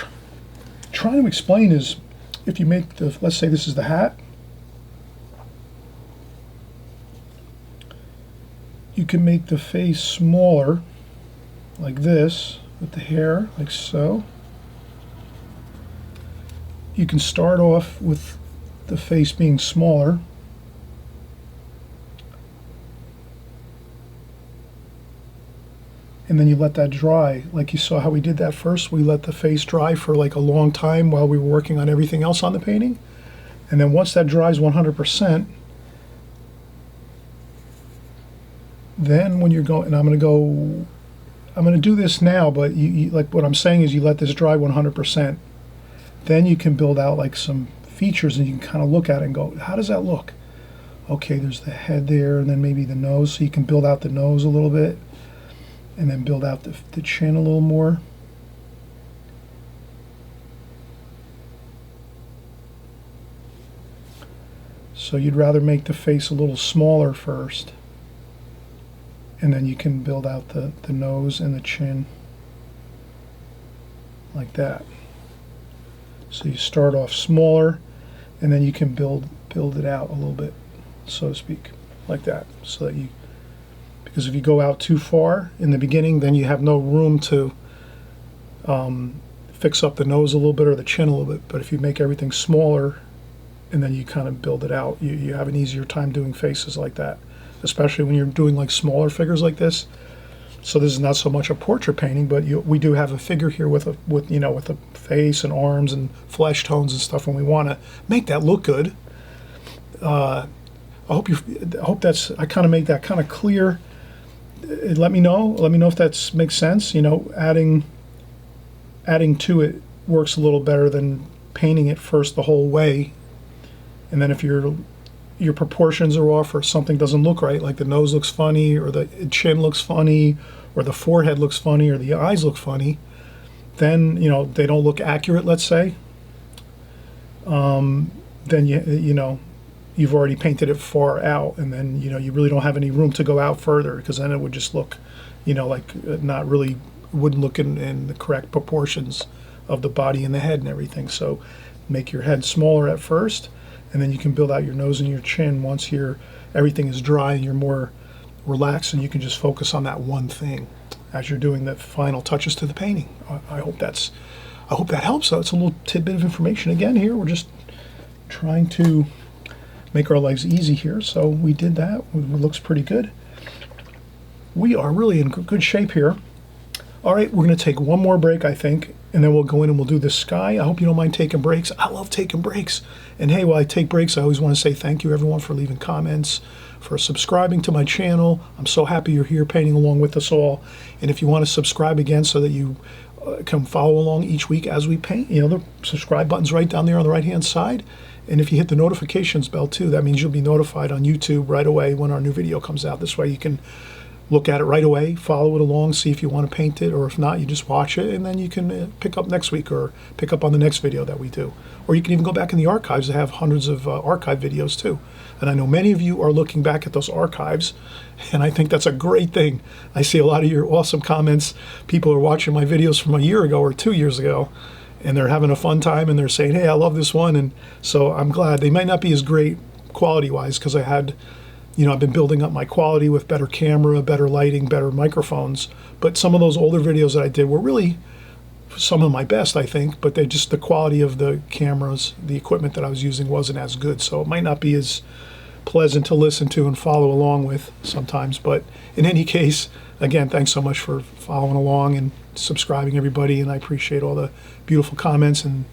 S1: trying to explain is, if you make the, let's say this is the hat, you can make the face smaller like this with the hair, like so. You can start off with the face being smaller, and then you let that dry. Like you saw how we did that first. We let the face dry for like a long time while we were working on everything else on the painting. And then once that dries 100%, then when you're going, and I'm going to do this now, but you like what I'm saying is you let this dry 100%. Then you can build out like some features, and you can kind of look at it and go, how does that look? Okay, there's the head there, and then maybe the nose, so you can build out the nose a little bit. And then build out the chin a little more. So you'd rather make the face a little smaller first, and then you can build out the nose and the chin like that. So you start off smaller, and then you can build it out a little bit, so to speak, like that, so that you, because if you go out too far in the beginning, then you have no room to fix up the nose a little bit or the chin a little bit. But if you make everything smaller and then you kind of build it out, you have an easier time doing faces like that, especially when you're doing like smaller figures like this. So this is not so much a portrait painting, but we do have a figure here with a face and arms and flesh tones and stuff, and we want to make that look good. I hope that's, I kind of made that kind of clear. Let me know if that makes sense. You know, adding to it works a little better than painting it first the whole way. And then if your proportions are off, or something doesn't look right, like the nose looks funny, or the chin looks funny, or the forehead looks funny, or the eyes look funny, then they don't look accurate, let's say. Then you've already painted it far out, and then you really don't have any room to go out further, because then it would just look like not really, wouldn't look in the correct proportions of the body and the head and everything. So make your head smaller at first, and then you can build out your nose and your chin once everything is dry and you're more relaxed, and you can just focus on that one thing as you're doing the final touches to the painting. I hope that helps. So it's a little tidbit of information. Again, here we're just trying to make our lives easy here. So we did that. It looks pretty good. we are really in good shape here. All right, we're going to take one more break, I think, and then we'll go in and we'll do the sky. I hope you don't mind taking breaks. I love taking breaks. And hey, while I take breaks, I always want to say thank you, everyone, for leaving comments, for subscribing to my channel. I'm so happy you're here painting along with us all. And if you want to subscribe again so that you can follow along each week as we paint, you know, the subscribe button's right down there on the right-hand side. And if you hit the notifications bell too, that means you'll be notified on YouTube right away when our new video comes out. This way you can look at it right away, follow it along, see if you want to paint it, or if not, you just watch it, and then you can pick up next week or pick up on the next video that we do. Or you can even go back in the archives. They have hundreds of archive videos too. And I know many of you are looking back at those archives, and I think that's a great thing. I see a lot of your awesome comments. People are watching my videos from a year ago or 2 years ago, and they're having a fun time, and they're saying, hey, I love this one. And so I'm glad. They might not be as great quality-wise because I had, you know, I've been building up my quality with better camera, better lighting, better microphones. But some of those older videos that I did were really some of my best, I think, but they just, the quality of the cameras, the equipment that I was using wasn't as good. So it might not be as pleasant to listen to and follow along with sometimes. But in any case, again, thanks so much for following along and subscribing, everybody. And I appreciate all the beautiful comments and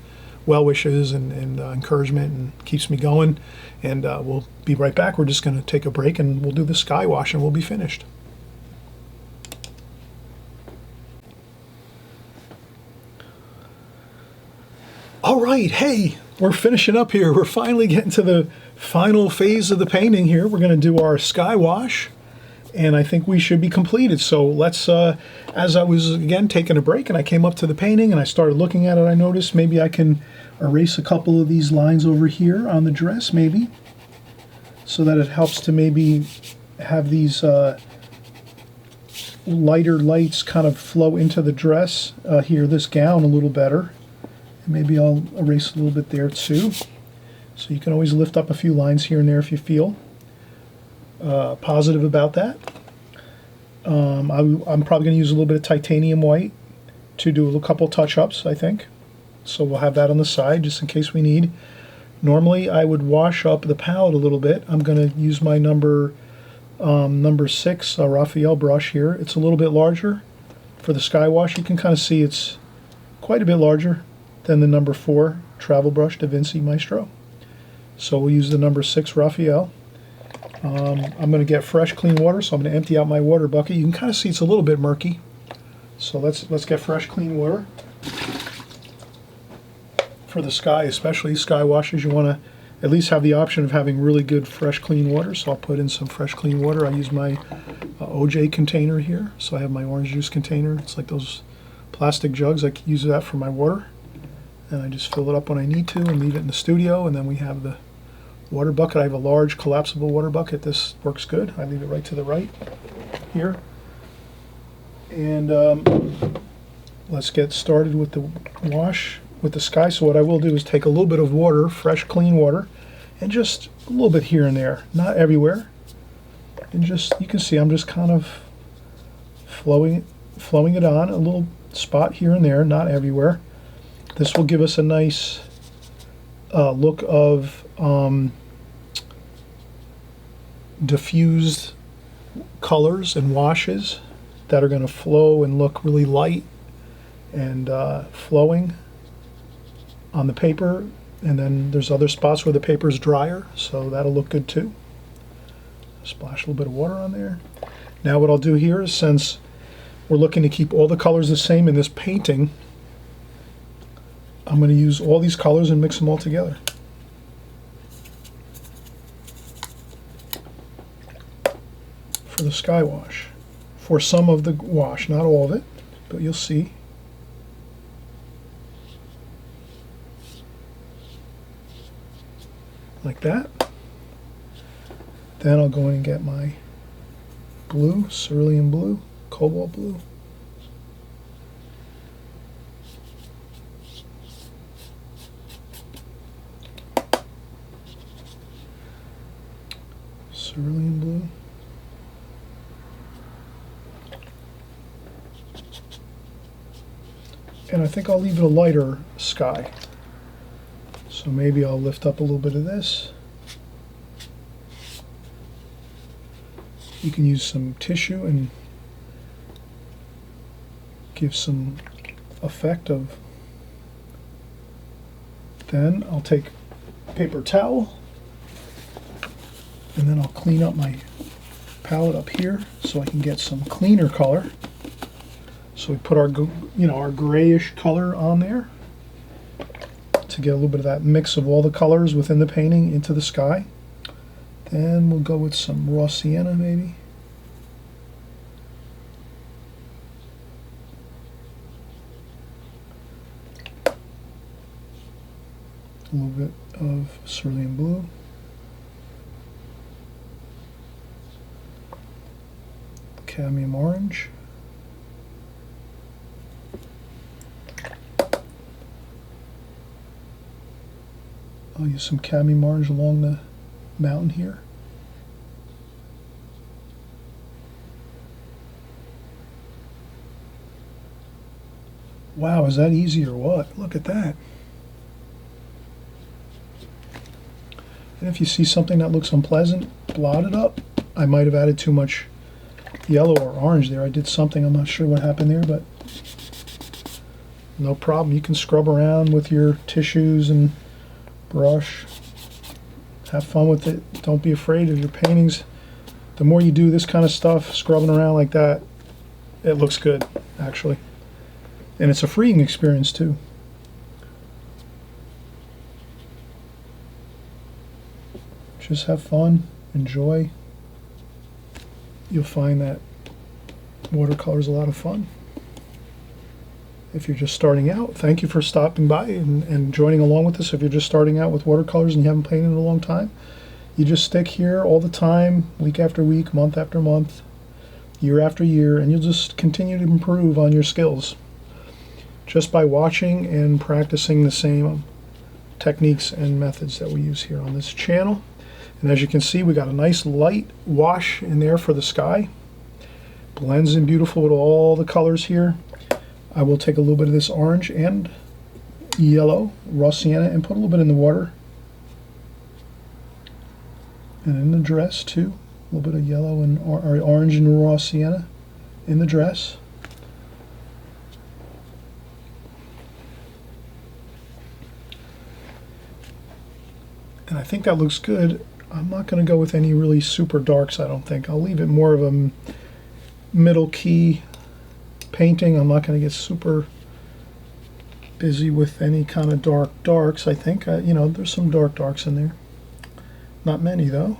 S1: well wishes and encouragement, and keeps me going. And we'll be right back. We're just going to take a break and we'll do the sky wash and we'll be finished. All right, hey, we're finishing up here. We're finally getting to the final phase of the painting here. We're going to do our sky wash, and I think we should be completed. So let's, as I was, again, taking a break and I came up to the painting and I started looking at it, I noticed maybe I can erase a couple of these lines over here on the dress, maybe, so that it helps to maybe have these lighter lights kind of flow into the dress here, this gown a little better. And maybe I'll erase a little bit there too. So you can always lift up a few lines here and there if you feel positive about that. I'm probably going to use a little bit of titanium white to do a couple touch-ups, I think. So we'll have that on the side just in case we need. Normally I would wash up the palette a little bit. I'm going to use my number 6 Raphael brush here. It's a little bit larger. For the sky wash, you can kind of see it's quite a bit larger than the number 4 travel brush Da Vinci Maestro. So we'll use the number 6 Raphael. I'm going to get fresh clean water, so I'm going to empty out my water bucket. You can kind of see it's a little bit murky. So let's get fresh clean water. For the sky, especially sky washes, you want to at least have the option of having really good fresh clean water. So I'll put in some fresh clean water. I use my OJ container here. So I have my orange juice container. It's like those plastic jugs. I can use that for my water. And I just fill it up when I need to and leave it in the studio. And then we have the water bucket. I have a large collapsible water bucket. This works good. I leave it right to the right here. And let's get started with the wash with the sky. So what I will do is take a little bit of water, fresh clean water, and just a little bit here and there, not everywhere. And just, you can see I'm just kind of flowing it on, a little spot here and there, not everywhere. This will give us a nice look of diffused colors and washes that are going to flow and look really light and flowing on the paper. And then there's other spots where the paper is drier, so that'll look good too. Splash a little bit of water on there. Now what I'll do here is, since we're looking to keep all the colors the same in this painting, I'm going to use all these colors and mix them all together. For the sky wash. For some of the wash, not all of it, but you'll see. Like that. Then I'll go in and get my blue, cerulean blue, cobalt blue. Cerulean blue. And I think I'll leave it a lighter sky. So maybe I'll lift up a little bit of this. You can use some tissue and give some effect of. Then I'll take paper towel, and then I'll clean up my palette up here so I can get some cleaner color. So we put our, our grayish color on there to get a little bit of that mix of all the colors within the painting into the sky. Then we'll go with some raw sienna maybe. A little bit of cerulean blue. Cadmium orange. I'll use some cadmium orange along the mountain here. Wow, is that easy or what? Look at that. And if you see something that looks unpleasant, blot it up. I might have added too much yellow or orange there. I did something, I'm not sure what happened there, but no problem. You can scrub around with your tissues and brush. Have fun with it. Don't be afraid of your paintings. The more you do this kind of stuff, scrubbing around like that, it looks good, actually. And it's a freeing experience, too. Just have fun, enjoy. You'll find that watercolor is a lot of fun. If you're just starting out, thank you for stopping by and joining along with us. If you're just starting out with watercolors and you haven't painted in a long time, you just stick here all the time, week after week, month after month, year after year, and you'll just continue to improve on your skills just by watching and practicing the same techniques and methods that we use here on this channel. And as you can see, we got a nice light wash in there for the sky. Blends in beautiful with all the colors here. I will take a little bit of this orange and yellow, raw sienna, and put a little bit in the water. And in the dress too, a little bit of yellow and orange and raw sienna in the dress. And I think that looks good. I'm not going to go with any really super darks, I don't think. I'll leave it more of a middle key painting. I'm not going to get super busy with any kind of darks, I think. There's some darks in there. Not many, though.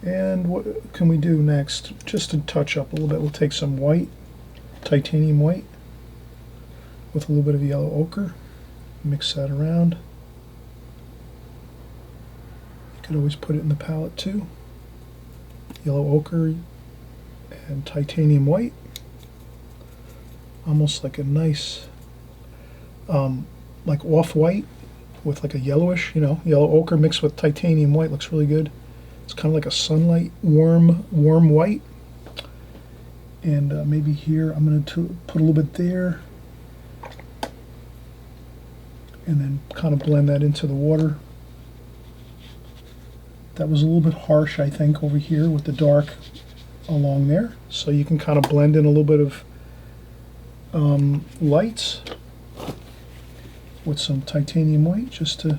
S1: And what can we do next? Just to touch up a little bit, we'll take some white, titanium white, with a little bit of yellow ochre. Mix that around. Could always put it in the palette too. Yellow ochre and titanium white. Almost like a nice, like off-white with like a yellowish, yellow ochre mixed with titanium white looks really good. It's kind of like a sunlight, warm white. And maybe here I'm going to put a little bit there. And then kind of blend that into the water. That was a little bit harsh, I think, over here with the dark along there. So you can kind of blend in a little bit of lights with some titanium white just to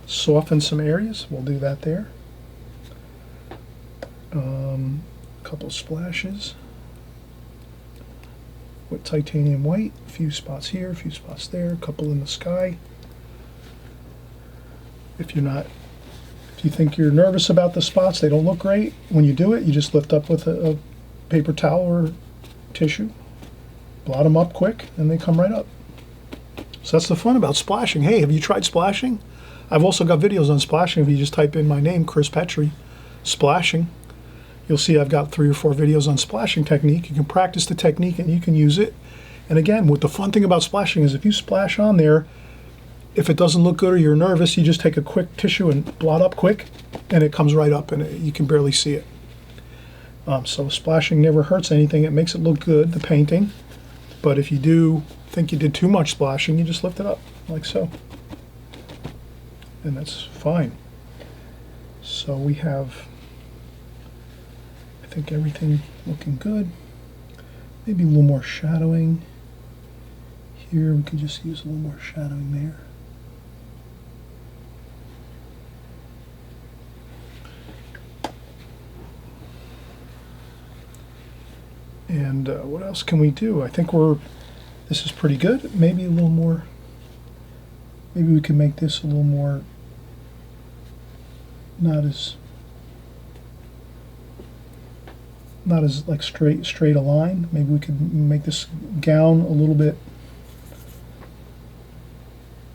S1: soften some areas. We'll do that there. A couple of splashes with titanium white. A few spots here, a few spots there, a couple in the sky. If you think you're nervous about the spots, they don't look great, when you do it, you just lift up with a paper towel or tissue, blot them up quick, and they come right up. So that's the fun about splashing. Hey, have you tried splashing? I've also got videos on splashing. If you just type in my name, Chris Petri, splashing, you'll see I've got 3 or 4 videos on splashing technique. You can practice the technique and you can use it. And again, what the fun thing about splashing is if you splash on there, if it doesn't look good or you're nervous, you just take a quick tissue and blot up quick, and it comes right up, and you can barely see it. So splashing never hurts anything. It makes it look good, the painting. But if you do think you did too much splashing, you just lift it up, like so. And that's fine. So we have, I think, everything looking good. Maybe a little more shadowing Here we could just use a little more shadowing there. And what else can we do? I think this is pretty good. Maybe a little more, maybe we can make this a little more, not as like straight a line. Maybe we could make this gown a little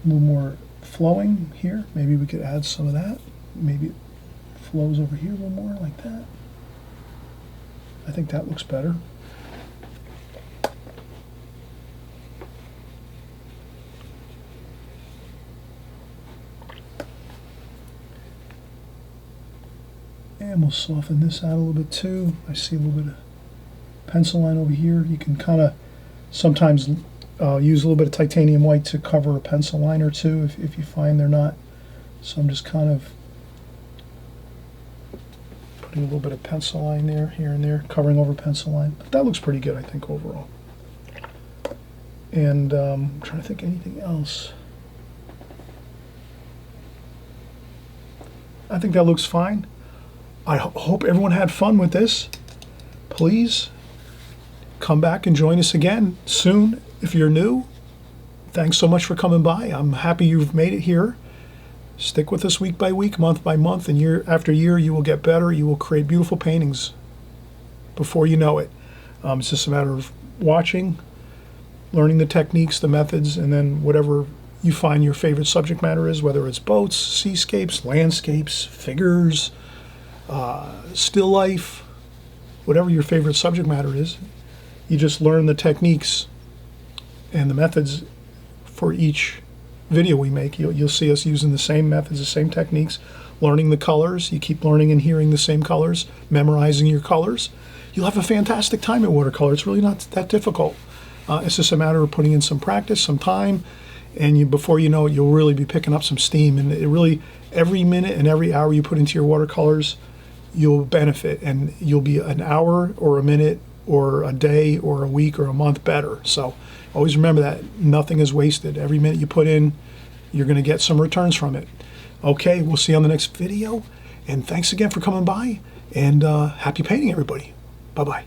S1: more flowing here. Maybe we could add some of that. Maybe it flows over here a little more like that. I think that looks better. And we'll soften this out a little bit too. I see a little bit of pencil line over here. You can kind of sometimes use a little bit of titanium white to cover a pencil line or two if you find they're not. So I'm just kind of putting a little bit of pencil line there, here and there, covering over pencil line. But that looks pretty good, I think, overall. And I'm trying to think anything else. I think that looks fine. I hope everyone had fun with this. Please come back and join us again soon if you're new. Thanks so much for coming by. I'm happy you've made it here. Stick with us week by week, month by month, and year after year you will get better. You will create beautiful paintings before you know it. It's just a matter of watching, learning the techniques, the methods, and then whatever you find your favorite subject matter is, whether it's boats, seascapes, landscapes, figures, still life, whatever your favorite subject matter is, you just learn the techniques and the methods for each video we make. You'll see us using the same methods, the same techniques, learning the colors. You keep learning and hearing the same colors, memorizing your colors. You'll have a fantastic time at watercolor. It's really not that difficult. It's just a matter of putting in some practice, some time, and before you know it, you'll really be picking up some steam. And it really, every minute and every hour you put into your watercolors, you'll benefit, and you'll be an hour or a minute or a day or a week or a month better. So always remember that nothing is wasted. Every minute you put in, you're going to get some returns from it. Okay, we'll see you on the next video, and thanks again for coming by, and happy painting, everybody. Bye-bye.